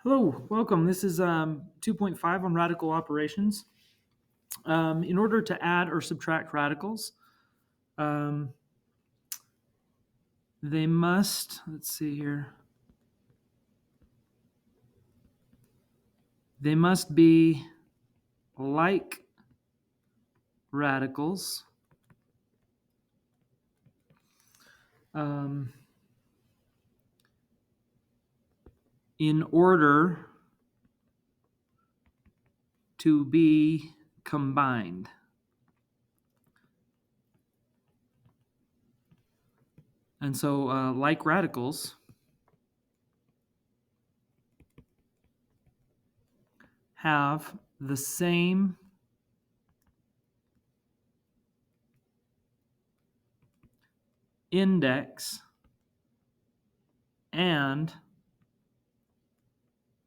Hello, welcome. This is 2.5 on radical operations. In order to add or subtract radicals, um, they must, let's see here, they must be like radicals. Um, in order to be combined. And so, like radicals have the same index and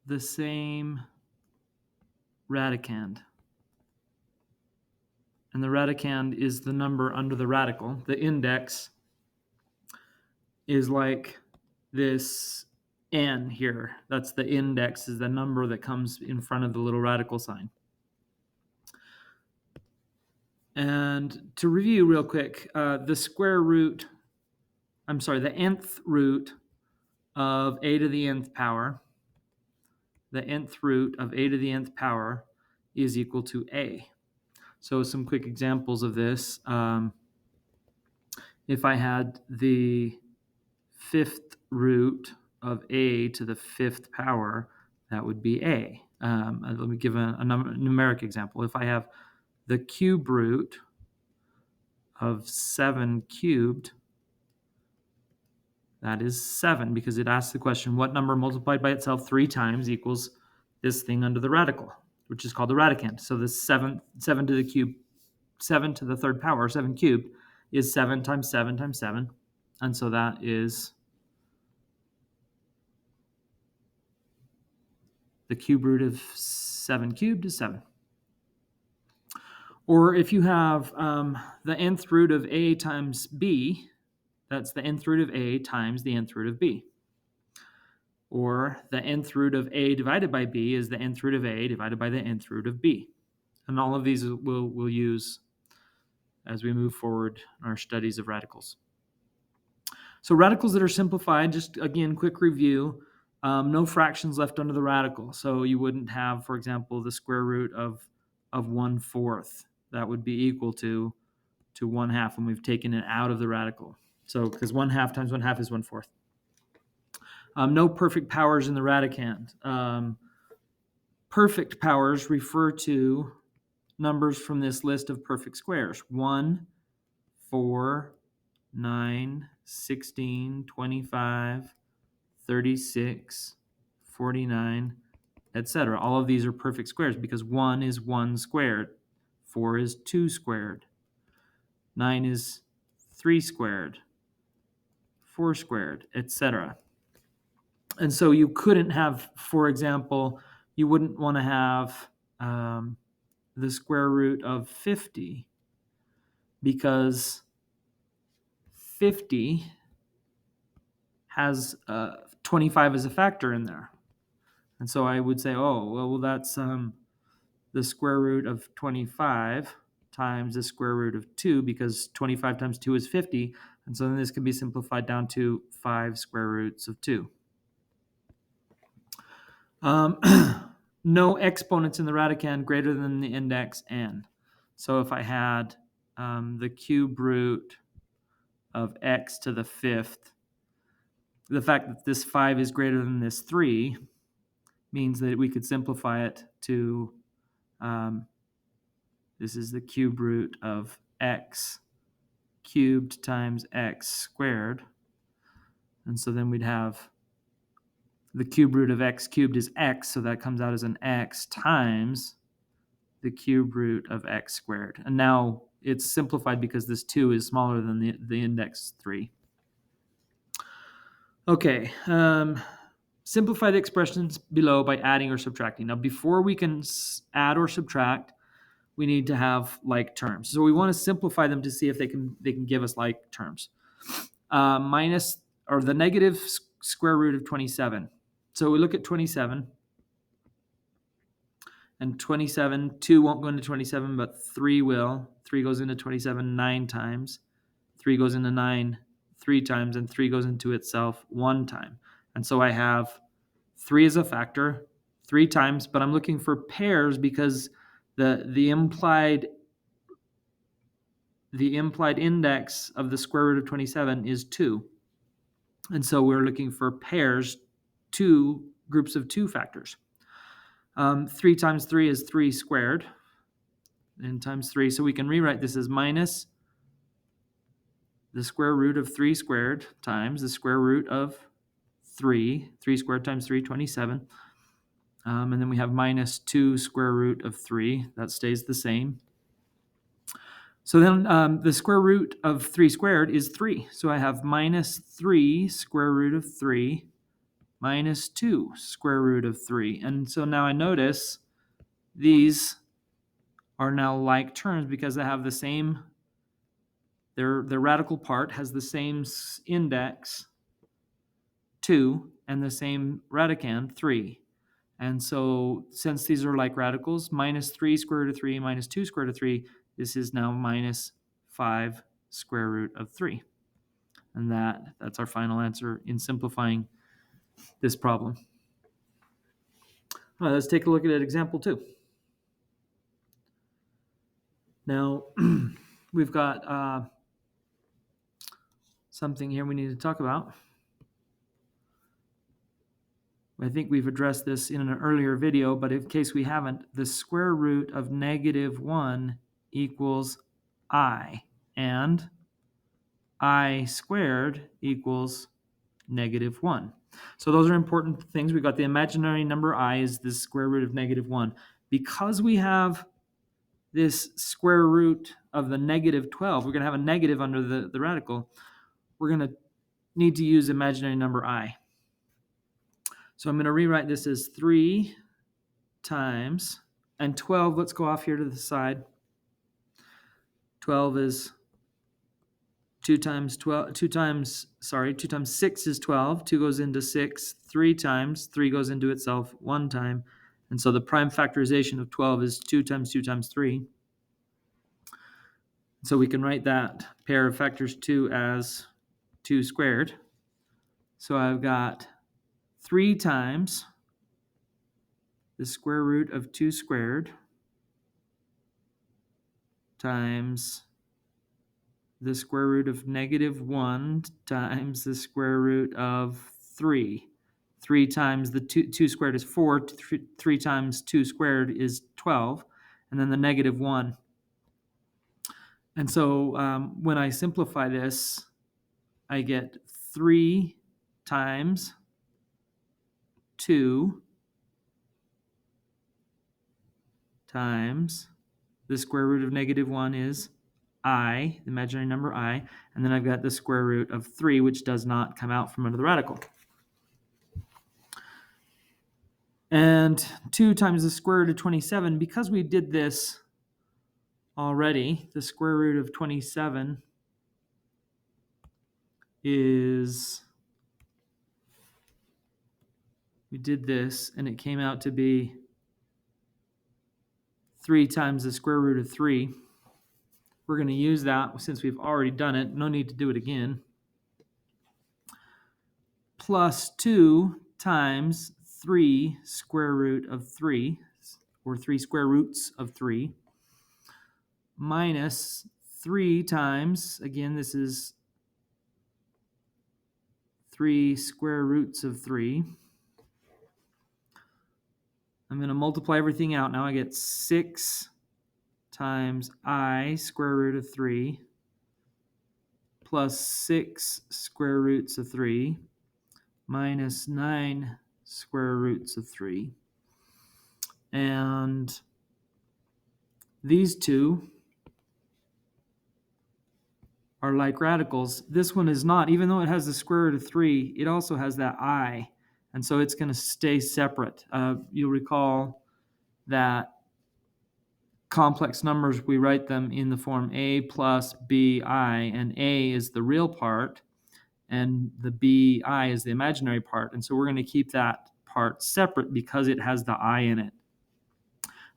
the same radicand. And the radicand is the number under the radical. The index is like this n here. That's the index, is the number that comes in front of the little radical sign. And to review real quick, the nth root of a to the nth power, the nth root of a to the nth power is equal to a. So some quick examples of this. If I had the fifth root of a to the fifth power, that would be a. Let me give a numeric example. If I have the cube root of 7 cubed, that is 7, because it asks the question, what number multiplied by itself 3 times equals this thing under the radical, which is called the radicand. So the 7 to the cube, 7 to the third power, 7 cubed, is 7 times 7 times 7. And so that is the cube root of 7 cubed is 7. Or if you have the nth root of a times b, that's the nth root of a times the nth root of b. Or the nth root of a divided by b is the nth root of a divided by the nth root of b. And all of these we'll use as we move forward in our studies of radicals. So radicals that are simplified, just again, quick review, no fractions left under the radical. So you wouldn't have, for example, the square root of 1/4. That would be equal to 1/2 when we've taken it out of the radical. So because 1/2 times 1/2 is 1/4. No perfect powers in the radicand. Perfect powers refer to numbers from this list of perfect squares. 1, 4, 9, 16, 25, 36, 49, etc. All of these are perfect squares because 1 is 1 squared, 4 is 2 squared, 9 is 3 squared, 4 squared, etc. And so you couldn't have, for example, you wouldn't want to have the square root of 50 because 50 has 25 as a factor in there. And so I would say, oh, well, that's the square root of 25 times the square root of 2, because 25 times 2 is 50. And so then this can be simplified down to 5 square roots of 2. No exponents in the radicand greater than the index n. So if I had the cube root of x to the fifth, the fact that this 5 is greater than this 3 means that we could simplify it to this is the cube root of x cubed times x squared. And so then we'd have the cube root of x cubed is x, so that comes out as an x times the cube root of x squared. And now it's simplified because this 2 is smaller than the index 3. Okay, simplify the expressions below by adding or subtracting. Now, before we can add or subtract, we need to have like terms. So we want to simplify them to see if they can give us like terms. Minus, or the negative square root of 27. So we look at 27. and 27. 2 won't go into 27, but 3 will. 3 goes into 27 9 times. 3 goes into 9 3 times, and 3 goes into itself 1 time. And so I have 3 as a factor 3 times, but I'm looking for pairs because the implied index of the square root of 27 is 2. And so we're looking for pairs, 2 groups of 2 factors. 3 times 3 is 3 squared, and times 3. So we can rewrite this as minus the square root of 3 squared times the square root of 3. 3 squared times 3, 27. And then we have minus 2 square root of 3. That stays the same. So then the square root of 3 squared is 3. So I have minus 3 square root of 3 minus 2 square root of 3. And so now I notice these are now like terms because they have the same, their radical part has the same index 2 and the same radicand 3. And so since these are like radicals, minus 3 square root of 3 minus 2 square root of 3, this is now minus 5 square root of 3. And that's our final answer in simplifying this problem. All right, let's take a look at example 2. Now, we've got something here we need to talk about. I think we've addressed this in an earlier video, but in case we haven't, the square root of negative 1 equals I, and I squared equals negative 1. So those are important things. We've got the imaginary number I is the square root of negative 1. Because we have this square root of the negative 12, we're going to have a negative under the radical. We're going to need to use imaginary number I. So I'm going to rewrite this as 3 times, and 12, let's go off here to the side. 12 is 2 times 6 is 12. 2 goes into 6 3 times. 3 goes into itself 1 time. And so the prime factorization of 12 is 2 times 2 times 3. So we can write that pair of factors 2 as 2 squared. So I've got 3 times the square root of 2 squared times the square root of negative 1 times the square root of 3. 3 times the 2 squared is 4. 3 times 2 squared is 12. And then the negative 1. And so when I simplify this, I get 3 times 2 times the square root of negative 1 is I, the imaginary number I, and then I've got the square root of 3, which does not come out from under the radical. And 2 times the square root of 27, because we did this already, the square root of 27 is, we did this, and it came out to be 3 times the square root of 3. We're going to use that since we've already done it. No need to do it again. Plus 2 times 3 square root of 3, or 3 square roots of 3, minus 3 times, again, this is 3 square roots of 3. I'm going to multiply everything out. Now I get 6 times I square root of 3 plus 6 square roots of 3 minus 9 square roots of 3. And these two are like radicals. This one is not. Even though it has the square root of 3, it also has that I. And so it's going to stay separate. You'll recall that complex numbers, we write them in the form a plus bi, and a is the real part, and the bi is the imaginary part. And so we're going to keep that part separate because it has the I in it.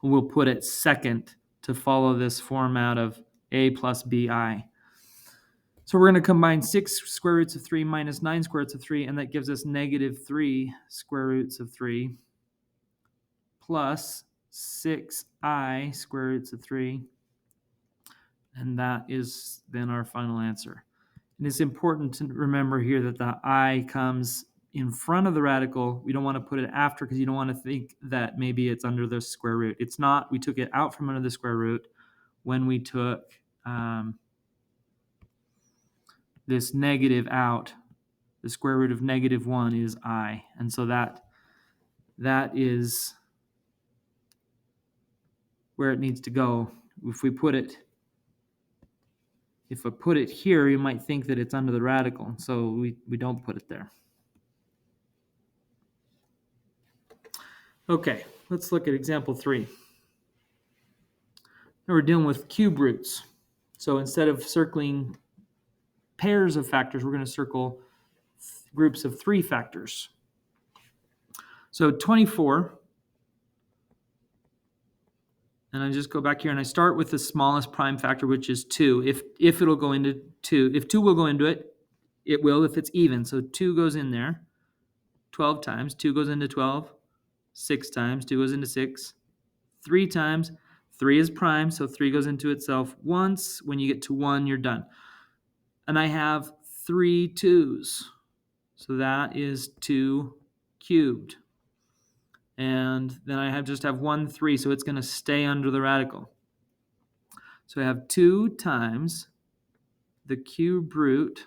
we'll put it second to follow this format of a plus bi. So we're going to combine 6 square roots of 3 minus 9 square roots of 3, and that gives us negative 3 square roots of 3 plus 6i square roots of 3, and that is then our final answer. And it's important to remember here that the I comes in front of the radical. We don't want to put it after because you don't want to think that maybe it's under the square root. It's not. We took it out from under the square root when we took this negative out. The square root of negative 1 is I. And so that is where it needs to go. If I put it here, you might think that it's under the radical. So we don't put it there. Okay, let's look at example 3. Now we're dealing with cube roots. So instead of circling pairs of factors, we're going to circle groups of 3 factors. So 24, and I just go back here and I start with the smallest prime factor, which is 2. If it'll go into 2, if 2 will go into it, it will if it's even. So 2 goes in there 12 times, 2 goes into 12, 6 times, 2 goes into 6, 3 times, 3 is prime, so 3 goes into itself once. When you get to 1, you're done. And I have 3 2s. So that is 2 cubed. And then I just have 1 3, so it's going to stay under the radical. So I have 2 times the cube root.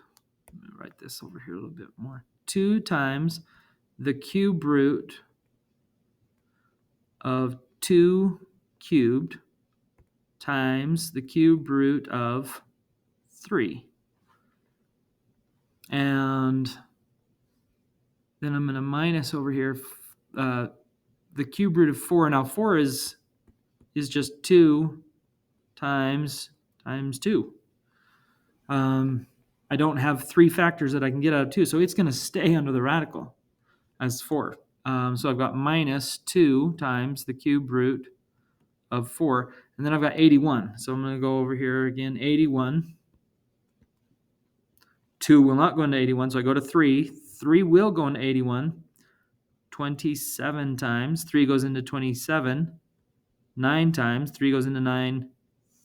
Let me write this over here a little bit more. 2 times the cube root of 2 cubed times the cube root of 3. And then I'm going to minus over here the cube root of 4. Now 4 is just 2 times 2. I don't have 3 factors that I can get out of 2, so it's going to stay under the radical as 4. So I've got minus 2 times the cube root of 4, and then I've got 81. So I'm going to go over here again, 81. 2 will not go into 81, so I go to 3. 3 will go into 81. 27 times. 3 goes into 27. 9 times. 3 goes into 9.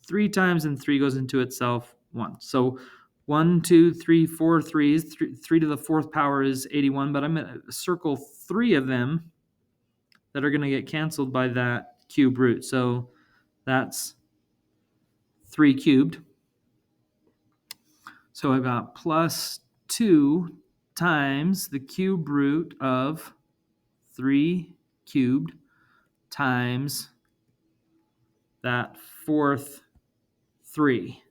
3 times, and 3 goes into itself 1. So 1, 2, 3, 4 threes. 3 to the 4th power is 81, but I'm going to circle 3 of them that are going to get canceled by that cube root. So that's 3 cubed. So I've got plus 2 times the cube root of 3 cubed times that 4th 3.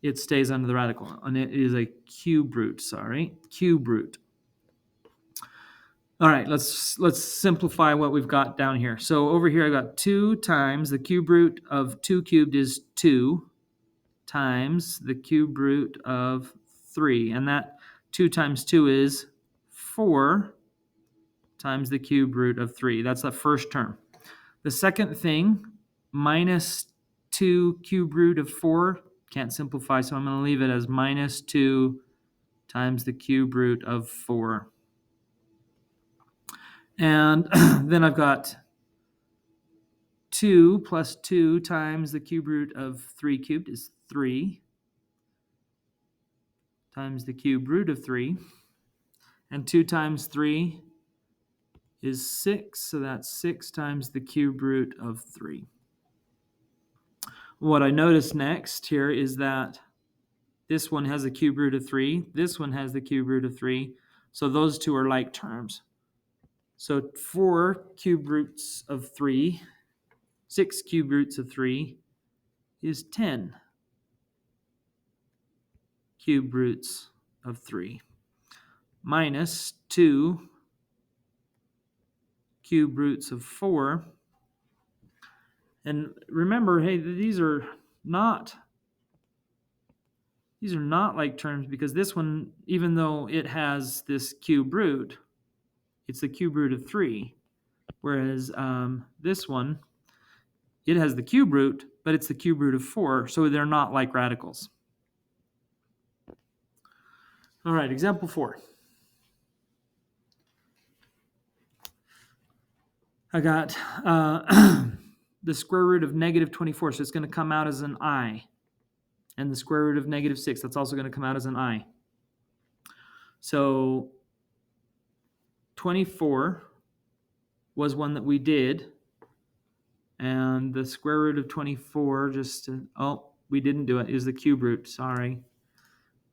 It stays under the radical, and it is a cube root, cube root. All right, let's simplify what we've got down here. So over here I got 2 times the cube root of 2 cubed is 2 times the cube root of 3, and that 2 times 2 is 4 times the cube root of 3. That's the first term. The second thing, minus 2 cube root of 4, can't simplify, so I'm going to leave it as minus 2 times the cube root of 4. And then I've got 2 plus 2 times the cube root of 3 cubed is 3 times the cube root of 3. And 2 times 3 is 6, so that's 6 times the cube root of 3. What I notice next here is that this one has the cube root of 3, this one has the cube root of 3, so those two are like terms. So 4 cube roots of 3, 6 cube roots of 3 is 10 cube roots of 3, minus 2 cube roots of 4. And remember, hey, these are not like terms, because this one, even though it has this cube root, it's the cube root of 3. Whereas this one, it has the cube root, but it's the cube root of 4, so they're not like radicals. All right, example 4. I got the square root of negative 24, so it's going to come out as an I. And the square root of negative 6, that's also going to come out as an I. So 24 was one that we did. And the square root of 24, we didn't do it, is the cube root. Sorry.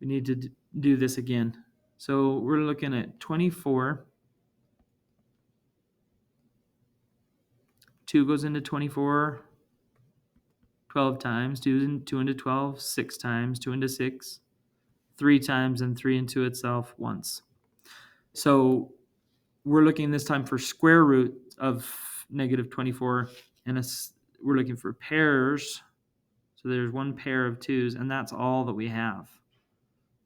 We need to do this again. So we're looking at 24. 2 goes into 24 12 times, 2 into 12 6 times, 2 into 6 3 times, and 3 into itself once. So we're looking this time for square root of negative 24, and we're looking for pairs. So there's one pair of 2's, and that's all that we have.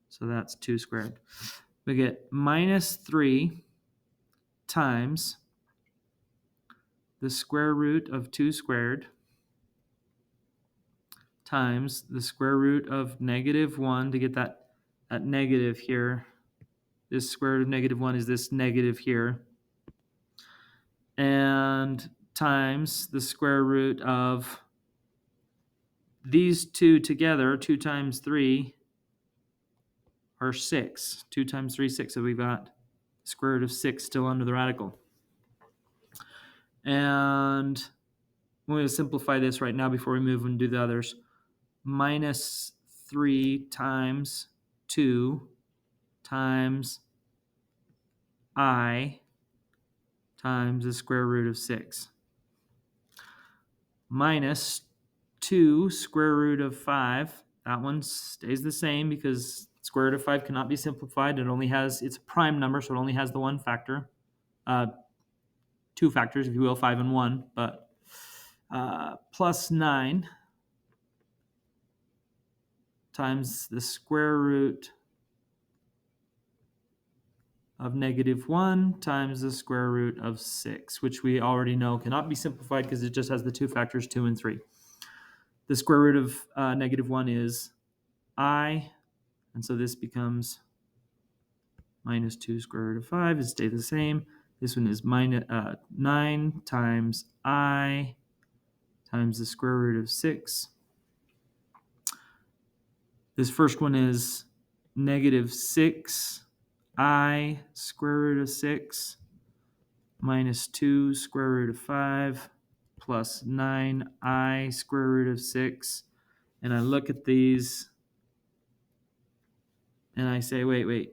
So that's 2 squared. We get minus 3 times the square root of 2 squared times the square root of negative 1 to get that negative here. This square root of negative 1 is this negative here. And times the square root of these two together, 2 times 3 are 6. 2 times 3, 6. So we've got the square root of 6 still under the radical. And I'm going to simplify this right now before we move and do the others. Minus 3 times 2 times I times the square root of 6. Minus 2 square root of 5. That one stays the same because square root of 5 cannot be simplified. It's a prime number, so it only has the one factor. 2 factors, if you will, 5 and 1. But plus 9 times the square root of negative 1 times the square root of 6, which we already know cannot be simplified because it just has the 2 factors, 2 and 3. The square root of negative 1 is I, and so this becomes minus 2 square root of 5. It stays the same. This one is minus 9 times I times the square root of 6. This first one is negative 6 I square root of 6 minus 2 square root of 5 plus 9I square root of 6. And I look at these and I say, wait.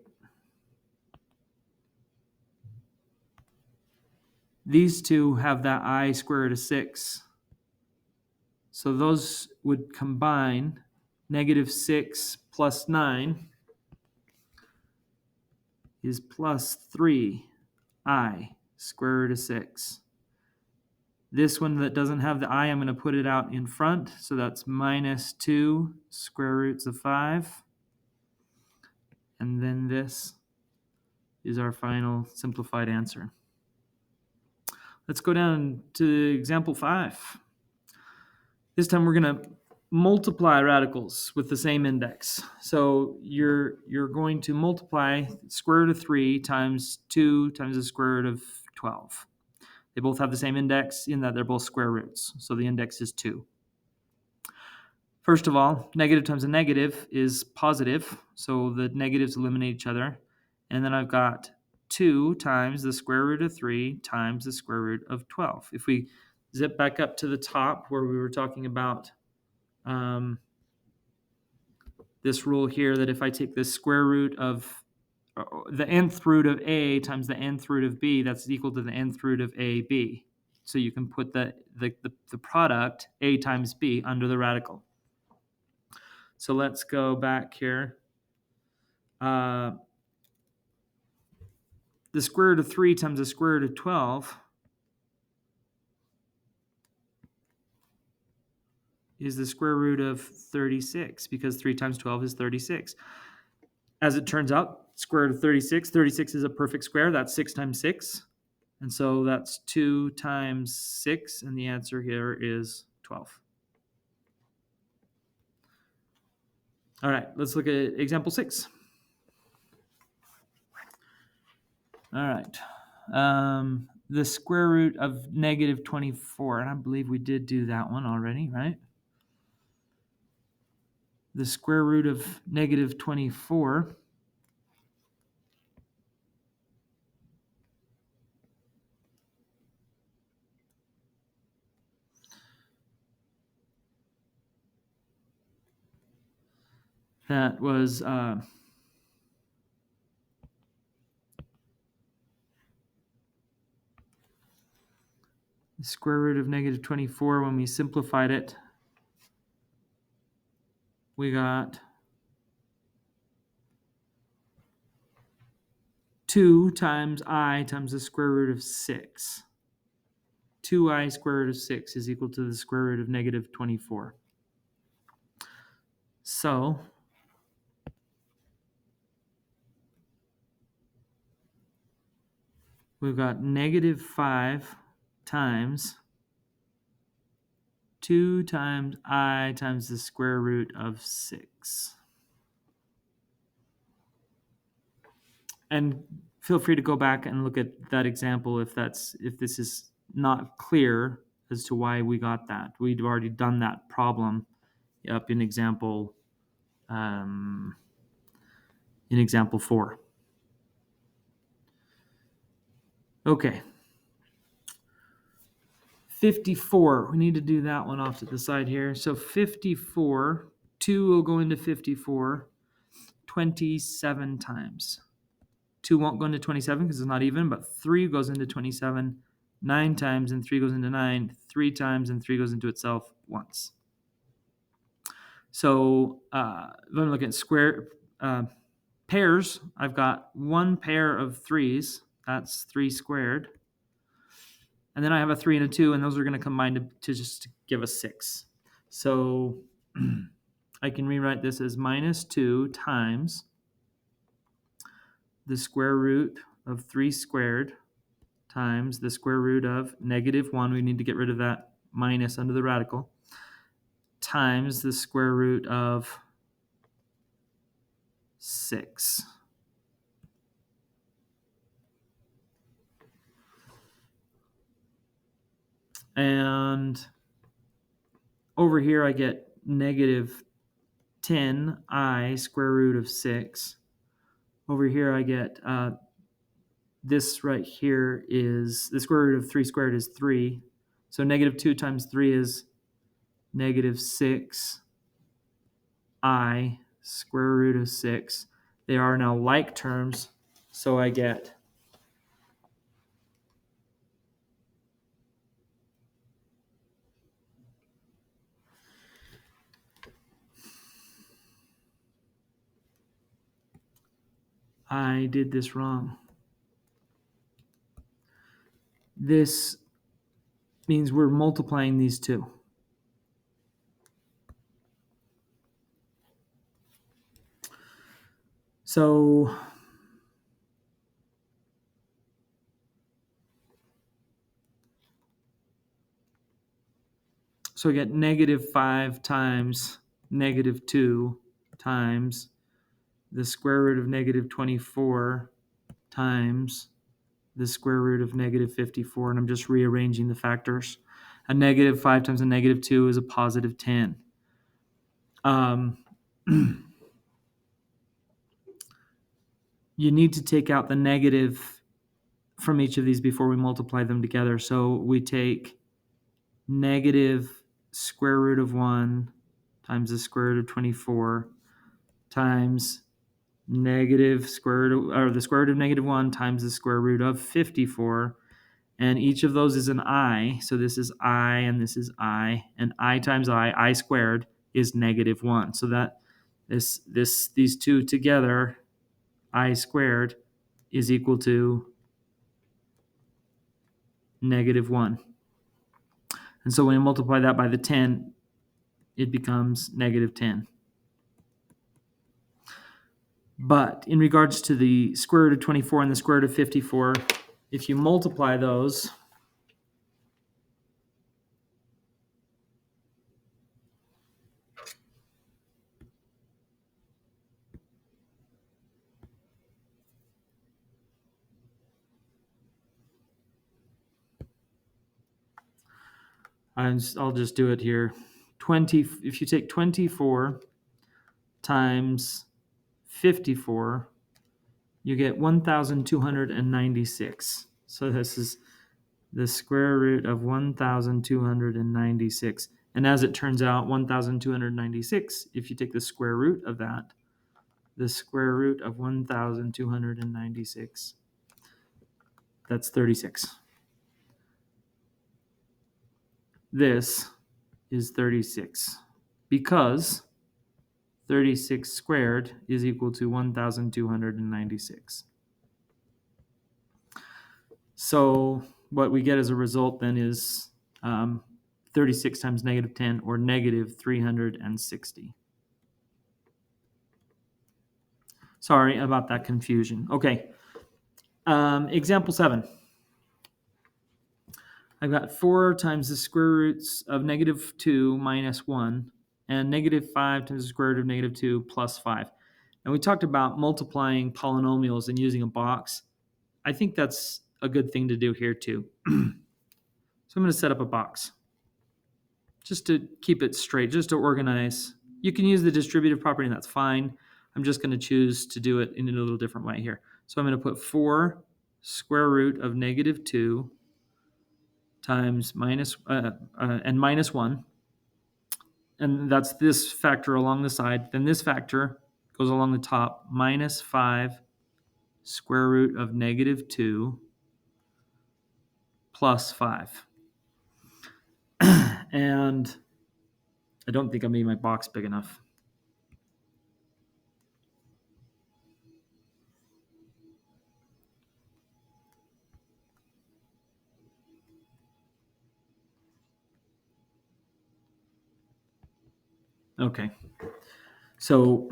These two have that I square root of 6. So those would combine. Negative 6 plus 9 is plus 3I square root of 6. This one that doesn't have the I, I'm going to put it out in front. So that's minus 2 square roots of 5. And then this is our final simplified answer. Let's go down to example 5. This time we're going to multiply radicals with the same index. So you're going to multiply square root of 3 times 2 times the square root of 12. They both have the same index in that they're both square roots. So the index is 2. First of all, negative times a negative is positive. So the negatives eliminate each other. And then I've got 2 times the square root of 3 times the square root of 12. If we zip back up to the top where we were talking about this rule here, that if I take the square root of the nth root of a times the nth root of b, that's equal to the nth root of ab. So you can put the product a times b under the radical. So let's go back here. The square root of 3 times the square root of 12 is the square root of 36, because 3 times 12 is 36. As it turns out, square root of 36 is a perfect square. That's 6 times 6. And so that's 2 times 6, and the answer here is 12. All right, let's look at example 6. All right. The square root of negative 24, and I believe we did do that one already, right? The square root of negative 24 that was the square root of negative 24, when we simplified it, we got 2 times I times the square root of 6. 2I square root of 6 is equal to the square root of negative 24. So we've got negative 5 times 2 times I times the square root of 6. And feel free to go back and look at that example if this is not clear as to why we got that. We'd already done that problem up in example 4. Okay. 54. We need to do that one off to the side here. So 54, 2 will go into 54 27 times. 2 won't go into 27 because it's not even, but 3 goes into 27 9 times, and 3 goes into 9 3 times, and 3 goes into itself once. So if I'm looking at square pairs, I've got one pair of 3s. That's 3 squared. And then I have a 3 and a 2, and those are going to combine to just give us 6. So I can rewrite this as minus 2 times the square root of 3 squared times the square root of negative 1. We need to get rid of that minus under the radical, times the square root of 6. And over here I get negative 10I square root of 6. Over here I get this right here is the square root of 3 squared is 3. So negative 2 times 3 is negative 6I square root of 6. They are now like terms, so I get I did this wrong. This means we're multiplying these two. So I get negative 5 times negative 2 times the square root of negative 24 times the square root of negative 54, and I'm just rearranging the factors. A negative 5 times a negative 2 is a positive 10. You need to take out the negative from each of these before we multiply them together. So we take negative square root of 1 times the square root of 24 times negative square root of, or the square root of negative 1 times the square root of 54. And each of those is an I. So this is I and this is I. And I times I squared is negative 1. So that these two together, I squared, is equal to negative 1. And so when you multiply that by the 10, it becomes negative 10. But in regards to the square root of 24 and the square root of 54, if you multiply those, I'll just do it here. 20. If you take 24 times 54, you get 1,296. So this is the square root of 1,296. And as it turns out, 1,296, if you take the square root of that, the square root of 1,296, that's 36. This is 36 because 36 squared is equal to 1,296. So what we get as a result then is 36 times negative 10, or negative 360. Sorry about that confusion. Okay. Example 7. I've got 4 times the square roots of negative 2 minus 1, and negative 5 times the square root of negative 2 plus 5. And we talked about multiplying polynomials and using a box. I think that's a good thing to do here too. So I'm going to set up a box just to keep it straight, just to organize. You can use the distributive property, and that's fine. I'm just going to choose to do it in a little different way here. So I'm going to put 4 square root of negative 2 times minus 1. And that's this factor along the side. Then this factor goes along the top, minus 5 square root of negative 2 plus 5. And I don't think I made my box big enough. Okay. So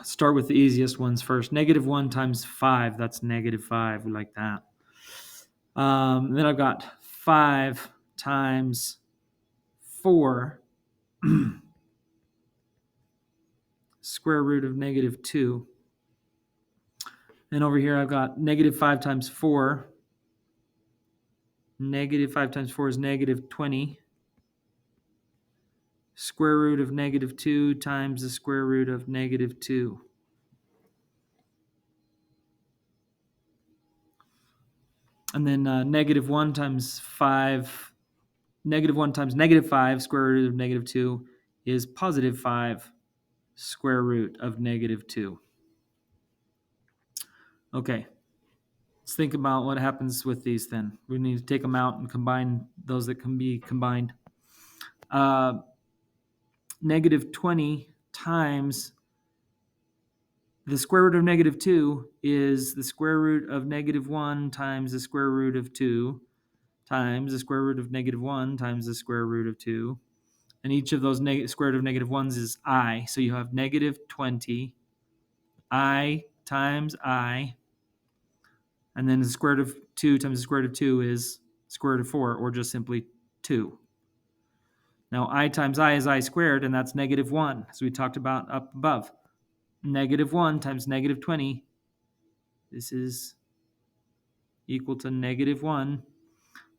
start with the easiest ones first. Negative 1 times 5, that's negative 5. We like that. Then I've got 5 times 4 square root of negative 2. And over here I've got negative 5 times 4. Negative 5 times 4 is negative 20. Square root of negative 2 times the square root of negative 2. And then negative 1 times 5, negative 1 times negative 5 square root of negative 2 is positive 5 square root of negative 2. Okay, let's think about what happens with these then. We need to take them out and combine those that can be combined. Negative 20 times the square root of negative 2 is the square root of negative 1 times the square root of 2 times the square root of negative 1 times the square root of 2. And each of those square root of negative 1s is I. So you have negative 20 I times I. And then the square root of 2 times the square root of 2 is square root of 4, or just simply 2. Now I times I is I squared, and that's negative 1, as we talked about up above. Negative 1 times negative 20, this is equal to negative 1,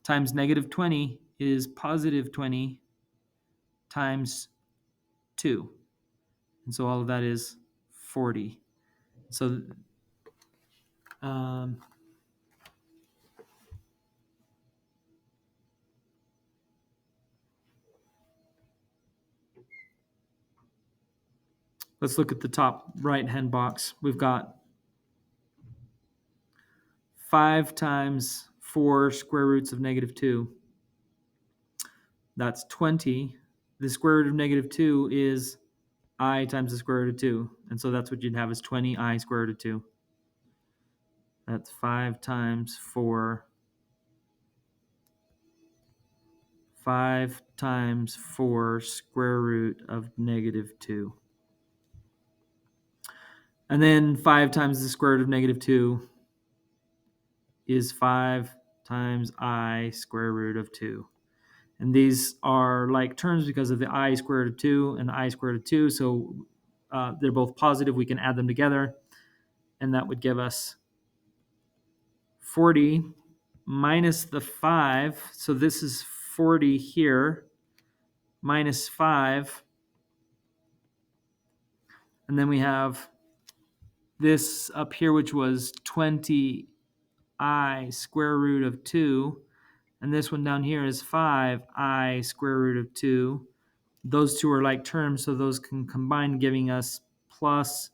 times negative 20 is positive 20 times 2. And so all of that is 40. So let's look at the top right-hand box. We've got 5 times 4 square roots of negative 2. That's 20. The square root of negative 2 is I times the square root of 2. And so that's what you'd have is 20I square root of 2. That's 5 times 4. 5 times 4 square root of negative 2. And then 5 times the square root of negative 2 is 5 times I square root of 2. And these are like terms because of the I square root of 2 and the I square root of 2. So they're both positive. We can add them together. And that would give us 40 minus the 5. So this is 40 here, minus 5. And then we have this up here, which was 20i square root of 2. And this one down here is 5i square root of 2. Those two are like terms, so those can combine, giving us plus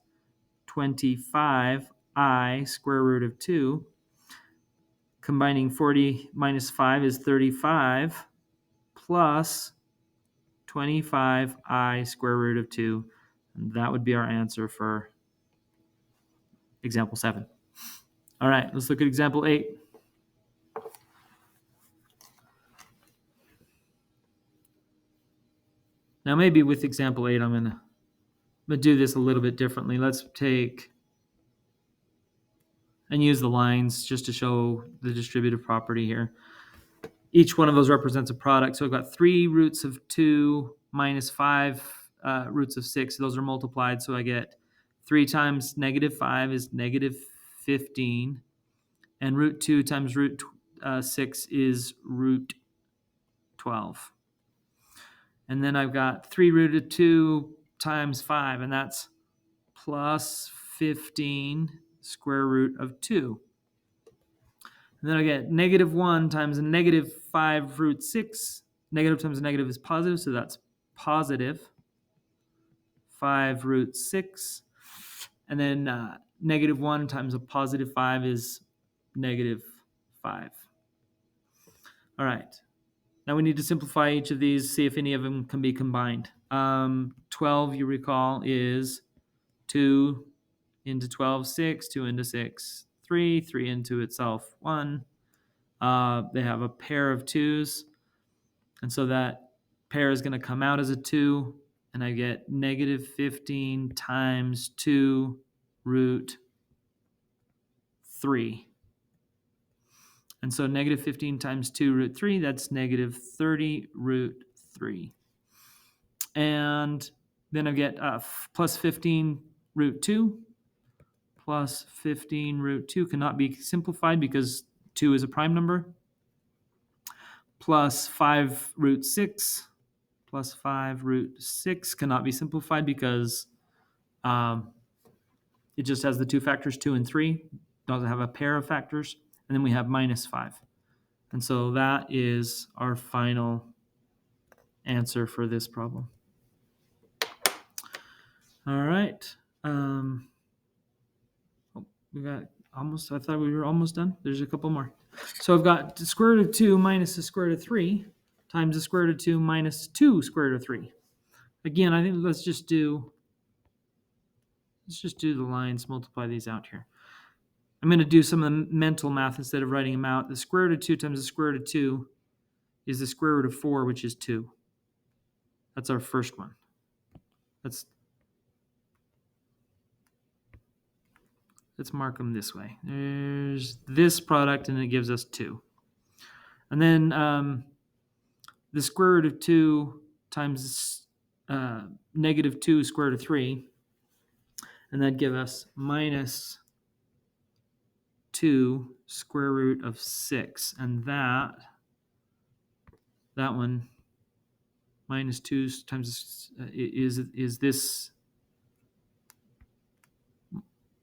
25i square root of 2. Combining 40 minus 5 is 35 plus 25i square root of 2. And that would be our answer for example 7. All right, let's look at example 8. Now maybe with example 8, I'm gonna do this a little bit differently. Let's take and use the lines just to show the distributive property here. Each one of those represents a product. So I've got 3 roots of 2 minus 5 roots of 6. Those are multiplied, so I get 3 times negative 5 is negative 15. And root 2 times root 6 is root 12. And then I've got 3 root of 2 times 5, and that's plus 15 square root of 2. And then I get negative 1 times a negative 5 root 6. Negative times a negative is positive, so that's positive 5 root 6. And then negative 1 times a positive 5 is negative 5. All right. Now we need to simplify each of these, see if any of them can be combined. 12, you recall, is 2 into 12, 6, 2 into 6, 3, 3 into itself, 1. They have a pair of 2's, and so that pair is going to come out as a 2, and I get negative 15 times 2 root 3. And so negative 15 times 2 root 3, that's negative 30 root 3. And then I get plus 15 root 2. Plus 15 root 2 cannot be simplified because 2 is a prime number. Plus 5 root 6. Plus 5 root 6 cannot be simplified because it just has the two factors 2 and 3. Doesn't have a pair of factors. And then we have minus 5. And so that is our final answer for this problem. All right. We got almost, I thought we were almost done. There's a couple more. So I've got the square root of 2 minus the square root of 3 times the square root of 2 minus 2 square root of 3. Again, I think let's just do the lines, multiply these out here. I'm going to do some of the mental math instead of writing them out. The square root of 2 times the square root of 2 is the square root of 4, which is 2. That's our first one. Let's mark them this way. There's this product, and it gives us 2. And then the square root of 2 times negative 2 square root of 3, and that'd give us minus 2 square root of 6. And that one, minus 2 times is this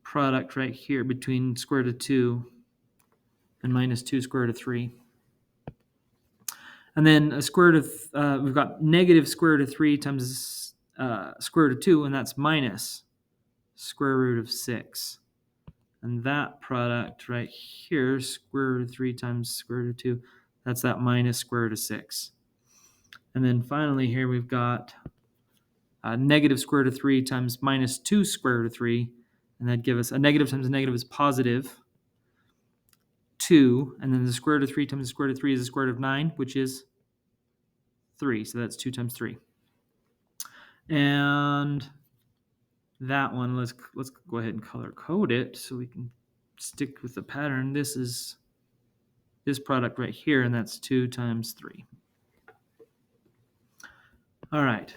product right here between square root of 2 and minus 2 square root of 3. And then a square root of, we've got negative square root of 3 times square root of 2, and that's minus square root of 6. And that product right here, square root of 3 times square root of 2, that's that minus square root of 6. And then finally here we've got negative square root of 3 times minus 2 square root of 3, and that'd give us a negative times a negative is positive 2, and then the square root of 3 times the square root of 3 is the square root of 9, which is 3. So that's 2 times 3. And that one, let's go ahead and color code it so we can stick with the pattern. This is this product right here, and that's 2 times 3. All right.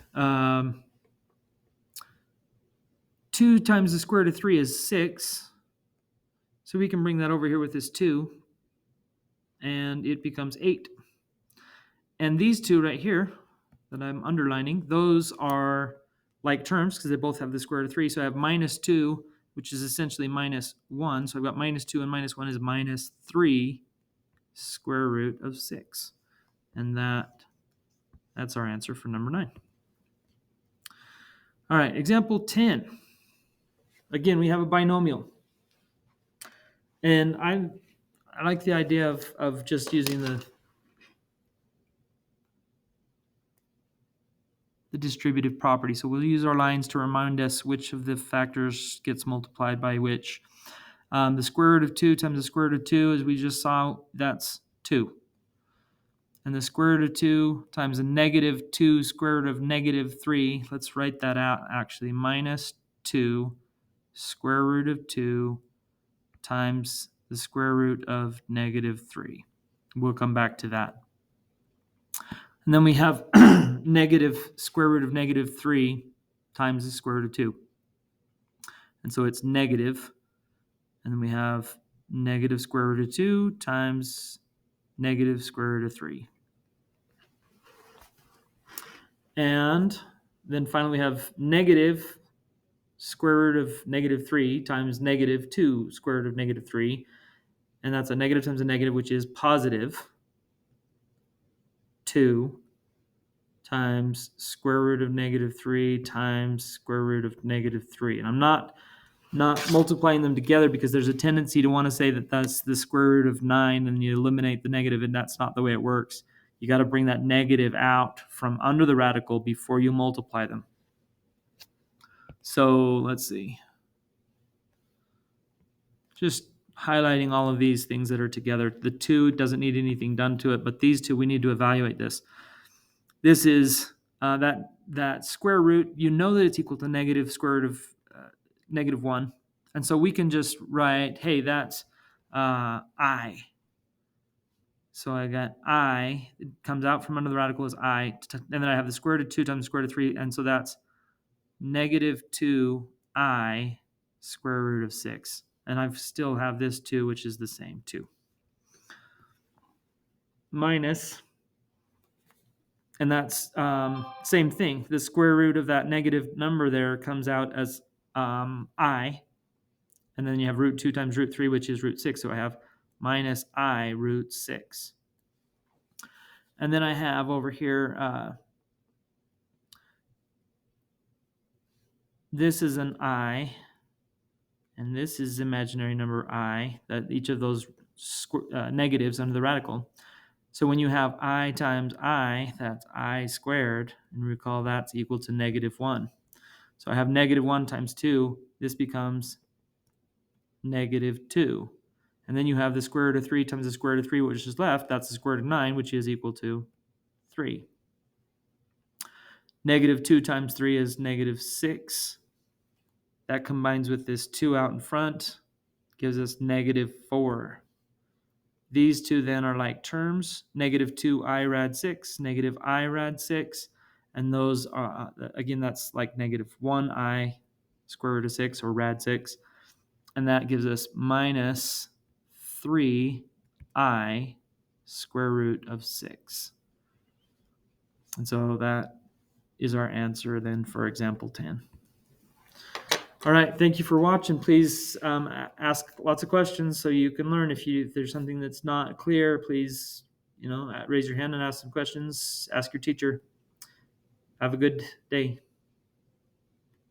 2 times the square root of 3 is 6. So we can bring that over here with this 2, and it becomes 8. And these two right here that I'm underlining, those are like terms because they both have the square root of 3. So I have minus 2, which is essentially minus 1. So I've got minus 2 and minus 1 is minus 3 square root of 6. And that's our answer for number 9. All right, example 10. Again, we have a binomial. And I like the idea of just using the distributive property. So we'll use our lines to remind us which of the factors gets multiplied by which. The square root of 2 times the square root of 2, as we just saw, that's 2. And the square root of 2 times the negative 2 square root of negative 3, let's write that out actually, minus 2 square root of 2 times the square root of negative 3. We'll come back to that. And then we have negative square root of negative 3 times the square root of 2. And so it's negative. And then we have negative square root of 2 times negative square root of 3. And then finally we have negative square root of negative 3 times negative 2 square root of negative 3. And that's a negative times a negative, which is positive 2 times square root of negative 3 times square root of negative 3. And I'm not multiplying them together because there's a tendency to want to say that that's the square root of 9 and you eliminate the negative, and that's not the way it works. You got to bring that negative out from under the radical before you multiply them. So let's see. Just highlighting all of these things that are together. The 2 doesn't need anything done to it, but these two, we need to evaluate this. This is that square root. You know that it's equal to negative square root of negative 1. And so we can just write, hey, that's I. So I got I. It comes out from under the radical as I. And then I have the square root of 2 times the square root of 3. And so that's negative 2I square root of 6. And I still have this 2, which is the same 2. Minus, and that's same thing. The square root of that negative number there comes out as I. And then you have root 2 times root 3, which is root 6. So I have minus I root 6. And then I have over here, this is an I, and this is imaginary number I, that each of those negatives under the radical. So when you have I times I, that's I squared, and recall that's equal to negative 1. So I have negative 1 times 2, this becomes negative 2. And then you have the square root of 3 times the square root of 3, which is left. That's the square root of 9, which is equal to 3. Negative 2 times 3 is negative 6. That combines with this 2 out in front, gives us negative 4. These two then are like terms, negative 2I rad 6, negative I rad 6. And those are, again, that's like negative 1I square root of 6 or rad 6. And that gives us minus 3I square root of 6. And so that is our answer then for example 10. All right, thank you for watching. Please ask lots of questions so you can learn. If there's something that's not clear, please raise your hand and ask some questions. Ask your teacher. Have a good day.